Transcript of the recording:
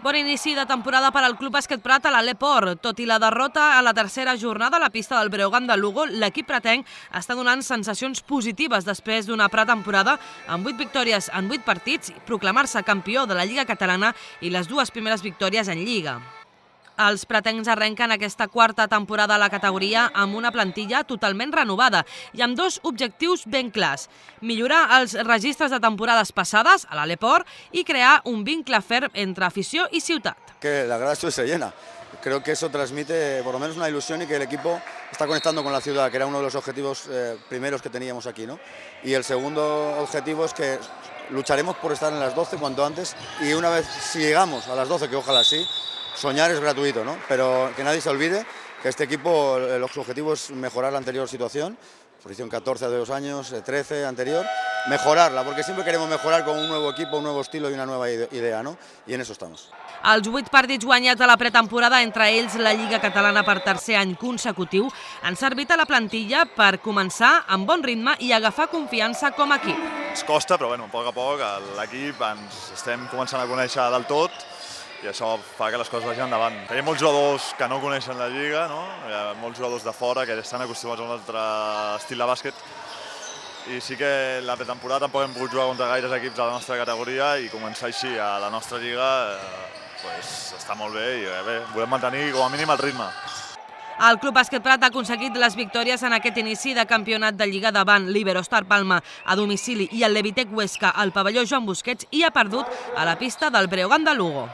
Bon inici de temporada per al Club Bàsquet Prat a l'Aleport. Tot i la derrota a la tercera jornada a la pista del Breogán de Lugo, l'equip pratenc està donant sensacions positives després d'una pretemporada amb 8 victòries en 8 partits i proclamar-se campió de la Lliga Catalana i les 2 primeres victòries en Lliga. Els pratencs arrenquen aquesta quarta temporada a la categoria amb una plantilla totalment renovada i amb 2 objectius ben clars: millorar els registres de temporades passades a l'Aleport i crear un vincle ferm entre afició i ciutat. Que la grada se llena. Creo que eso transmite por lo menos una ilusión y que el equipo está conectando con la ciudad, que era uno de los objetivos primeros que teníamos aquí, ¿no? Y el segundo objetivo es que lucharemos por estar en las 12 cuanto antes y una vez, si llegamos a las 12, que ojalá sí, soñar es gratuito, ¿no? Pero que nadie se olvide que este equipo, su objetivo es mejorar la anterior situación, posición 14 hace 2 años, 13 anterior, mejorarla, porque siempre queremos mejorar con un nuevo equipo, un nuevo estilo y una nueva idea, ¿no? Y en eso estamos. Els 8 partits guanyats a la pretemporada, entre ells la Lliga Catalana per tercer any consecutiu, han servit a la plantilla per començar amb bon ritme i agafar confiança com a equip. Ens costa, però bueno, a poc l'equip ens estem començant a conèixer del tot i això fa que les coses vagin endavant. Hi ha molts jugadors que no coneixen la Lliga, no? Hi ha molts jugadors de fora que estan acostumats a un altre estil de bàsquet i sí que la pretemporada tampoc hem pogut jugar contra gaires equips de la nostra categoria i començar així a la nostra Lliga està molt bé i bé, volem mantenir com a mínim el ritme. El Club Bàsquet Prat ha aconseguit les victòries en aquest inici de campionat de Lliga davant l'Iberostar Palma a domicili i el Levitec Huesca al pavelló Joan Busquets i ha perdut a la pista del Breogán de Lugo.